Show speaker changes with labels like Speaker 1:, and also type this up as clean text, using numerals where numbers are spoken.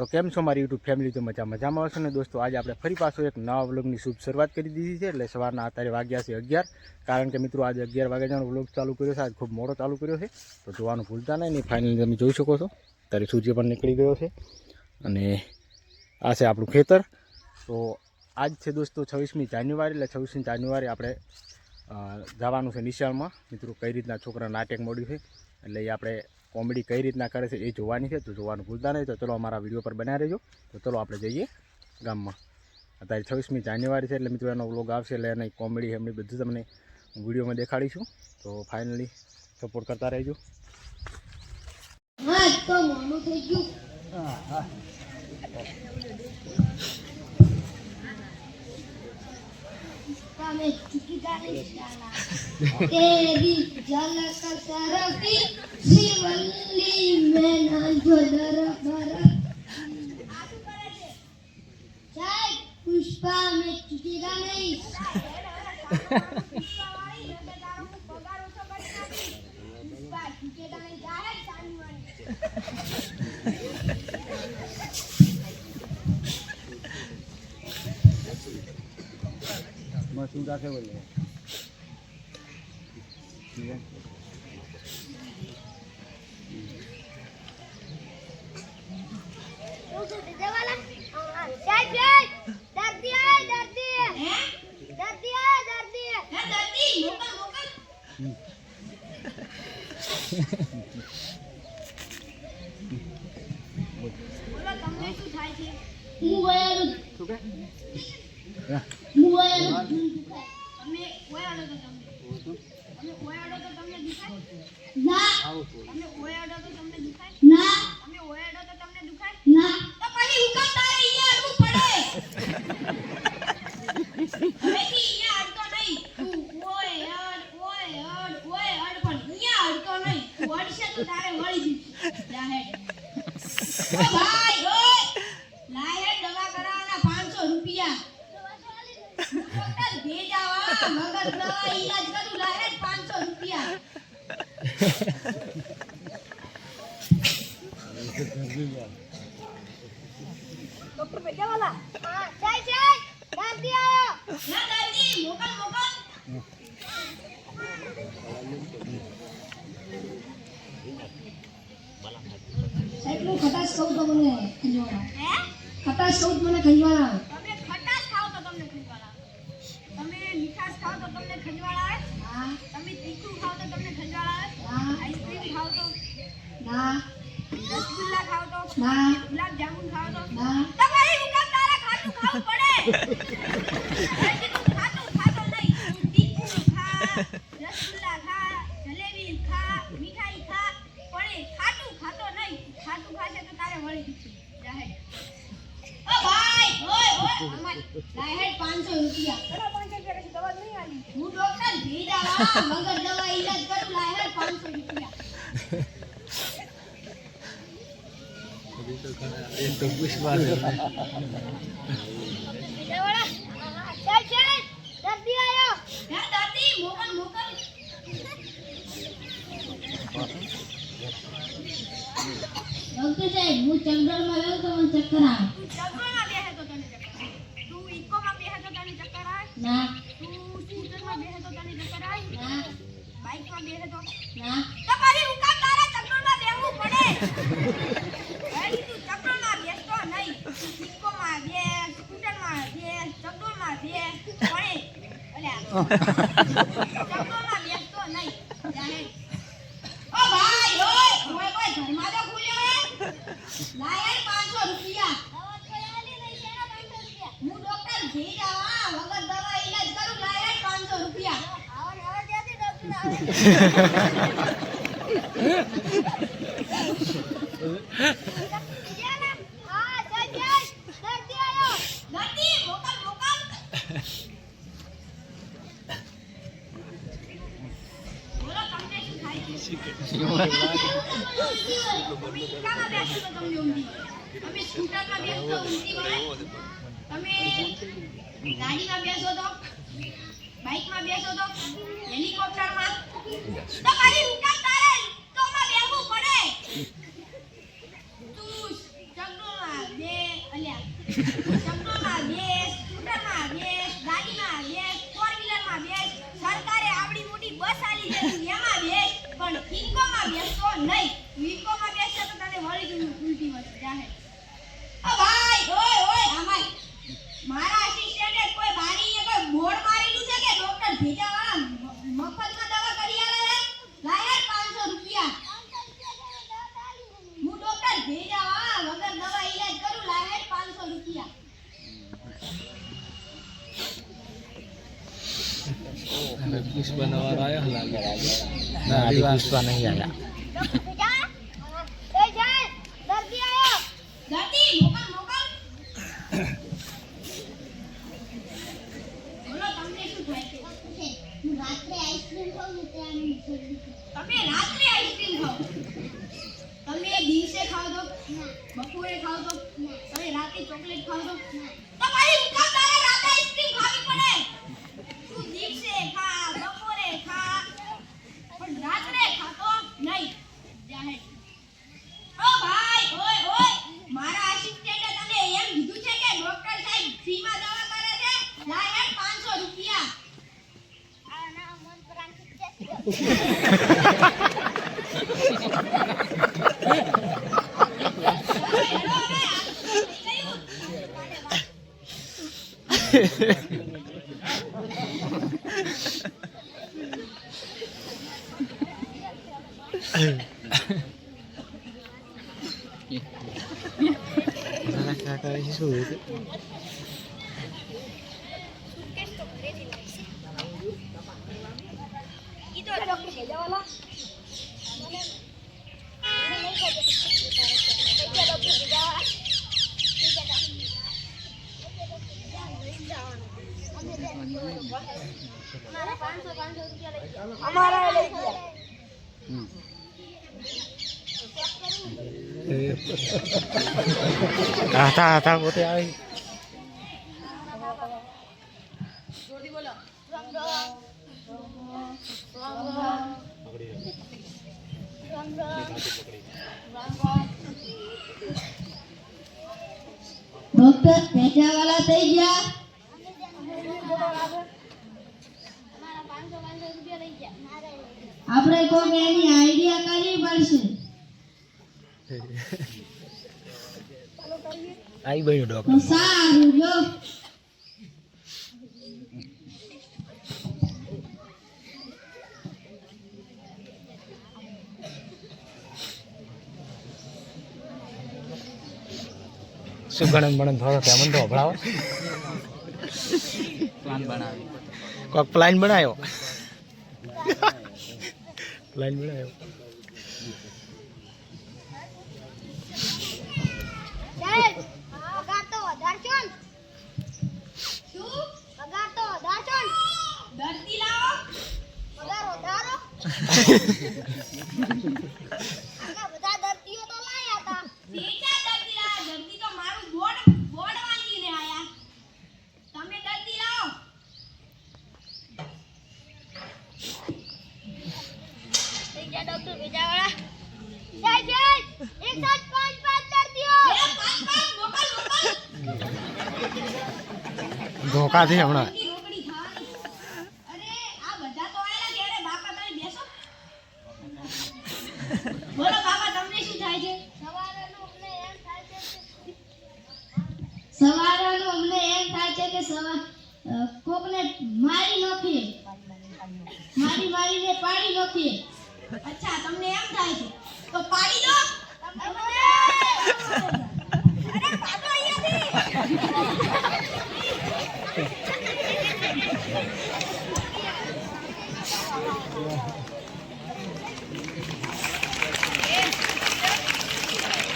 Speaker 1: તો કેમ છો મારી યુટ્યુબ ફેમિલી? તો મજામાં આવશો ને દોસ્તો. આજે આપણે ફરી પાછો એક નવા વ્લોગની શુભ શરૂઆત કરી દીધી છે. એટલે સવારના અત્યારે વાગ્યા છે 11, કારણ કે મિત્રો આજે 11 વાગ્યાનો વ્લોગ ચાલુ કર્યો છે. આજ ખૂબ મોડો ચાલુ કર્યો છે, તો જોવાનું ભૂલતા નહીં. ફાઇનલી તમે જોઈ શકો છો ત્યારે સૂર્ય પણ નીકળી ગયો છે અને આ છે આપણું ખેતર. તો આજ છે દોસ્તો 26મી જાન્યુઆરી, એટલે 26મી જાન્યુઆરી આપણે જવાનું છે નિશાળમાં. મિત્રો કઈ રીતના છોકરા નાટક મોડ્યું છે, એટલે એ આપણે કોમેડી કઈ રીતના કરે છે એ જોવાની છે. તો જોવાનું ભૂલતા નહીં. તો ચલો અમારા વિડીયો પર બનાવી રહેજો. તો ચલો આપણે જઈએ ગામમાં. અત્યારે 26મી જાન્યુઆરી છે, એટલે મિત્રો એનો વ્લોગ આવશે, એટલે એની કોમેડી એમની બધું તમને વિડીયોમાં દેખાડીશું. તો ફાઇનલી સપોર્ટ કરતા રહેજો.
Speaker 2: तेरी झलक सरकी शिवल्ली में ना झलर भर चाय पुष्पा में चुकेगा नहीं
Speaker 1: मसूर का बोले ठीक है।
Speaker 2: डॉक्टर भेजा वाला हां जय जय दादी आयो ना दादी मोकल मोकल साइड में खटास खाऊ तो મને ખંજવાળા હે ખટાસ ખાऊ તો મને ખંજવાળા તમે ખટાસ ખાઓ તો તમને ખંજવાળા તમે મીઠાસ ખાઓ તો તમને ખંજવાળા આવે હા તમે તીખું ખાઓ તો તમને ખંજવાળા આવે હા આઈસ્ક્રીમ ખાઓ તો ના રસગુલ્લા ખાઓ તો ના ગુલાબ જામુન ખાઓ તો ના તમારી હુકમ તારા ખાટું ખાવું પડે ખાટું ખાતો નહીં તીખું ખા રસગુલ્લા ખા જલેબી ખા મીઠાઈ ખા પણ ખાટું ખાતો નહીં ખાટું ખાશે તો તારે વળી દીધી જાહે ઓ ભાઈ ઓય ઓય લાહે 500 રૂપિયા ચલો 500 રૂપિયા કશું દવા નહીં આલી હું ડોક્ટર ભીડાવા મગર દવા ઈલાજ કરું લાહે 500 રૂપિયા
Speaker 1: ये तो पुष्पा है
Speaker 2: देवड़ा चल चल दादी आयो क्या दादी मोकल मोकल डॉक्टर साहब હું ચક્કર માં આવ્યો તો મને ચક્કર આવે ચક્કર માં બેહે તો તને ચક્કર આવે તું ઇકો માં બેહે તો તને ચક્કર આવે ના તું સ્કૂટર માં બેહે તો તને ચક્કર આવે ના બાઇક માં બેહે તો ના તમારી હુકમ તારા ચક્કર માં બેહવું પડે गाड़ी में बेसो तो बाइक में बेसो तो हेलीकॉप्टर में तो मारी हुकम तारे तो में बेहू पड़े तू जंगल में ચંપલમાં બેસ, સ્કૂટરમાં બેસ, ગાડીમાં બેસ, ફોર વ્હીલરમાં બેસ, સરકારે આવડી મોટી બસ આલી છે એમાં બેસ, પણ ઇકોમાં બેસતો નહીં. ઇકોમાં બેસશે તો તને વળી ઉલટી વળશે જાહે. ઓ ભાઈ, ઓય ઓય આમાય મારા અસિસ્ટન્ટે કોઈ બારીએ કોઈ બોર્ડ મારેલું છે કે ડોક્ટર ભેજાવાળા મફતમાં દવા કરી આલે છે? લાય 500 રૂપિયા. હું ડોક્ટર ભેજાવાળા વગર દવા ઈલાજ કરું, લાય 500 રૂપિયા.
Speaker 3: પુષ્પા નવા આયા લાગે
Speaker 1: ના અભી પુષ્પા નહીં આયા.
Speaker 2: દર્દી આયો. દર્દી મોકલ મોકલ. બોલો તમને શું થાય છે? હું રાત્રે આઈસ્ક્રીમ ખાઉં ને ત્યાં તમે રાત્રે આઈસ્ક્રીમ ખાઓ? તમે દિવસે ખાઓ તો? બપોરે ખાઓ તો? તમે રાતે ચોકલેટ ખાઓ તો? તો પછી હું કામ તારે રાતે આઈસ્ક્રીમ ખાવી પડે? તું દિવસે ખા, બપોરે ખા, પણ રાત્રે ખાતો નહીં. જાહેર. ઓ ભાઈ, ઓય ઓય મારા આસિસ્ટન્ટે તને એમ કીધું છે કે ડોક્ટર સાહેબ ફ્રીમાં દવા કરે છે, લાય 500 રૂપિયા. આ ના મન પ્રાણ
Speaker 1: શું
Speaker 2: ઈ તો ડોક્ટર ભેજાવાલા અમારા લઈ ગયા.
Speaker 1: હતા પોતે આવી.
Speaker 2: જોરથી બોલો. ડોક્ટર ભેજાવાલા થઈ ગયા. આપણે કોઈ એની આઈડિયા કરવી પડશે.
Speaker 1: આવી બન્યું
Speaker 2: તો
Speaker 1: ડોક્ટર.
Speaker 2: સારું જો.
Speaker 1: શું ગણન બણન થોડો ત્યાં મને તો હભળાવો.
Speaker 3: પ્લાન બનાવી
Speaker 1: કોક પ્લાન બનાવ્યો. પ્લાન બનાવ્યો.
Speaker 2: સાહેબ પગાર તો વધારશો ને? શું પગાર તો વધારશો ને? દર્દી લાવો. પગાર વધારો. આના બધા દર્દીઓ તો લાયા હતા. બીજા દર્દી લાયા. દર્દી તો મારું બોર્ડ વાંચીને આયા. તમે દર્દી લાવો. થઈ ગયા ડોક્ટર ભેજાવાળા. જય જય 105 દર્દીઓ. મોકલ મોકલ.
Speaker 1: ધોકા થી હમણાં.
Speaker 2: રોકડી ખાવાની. અરે આ બધા તો આયા કે અરે બાપા તમે બેસો. બોલો બાપા તમને શું થાય છે? સવારનો અમને એમ થાય છે કે કોકને મારી નાખીએ. મારીને પાડી નાખીએ. અચ્છા તમને એમ થાય છે તો પાડી દો. તમે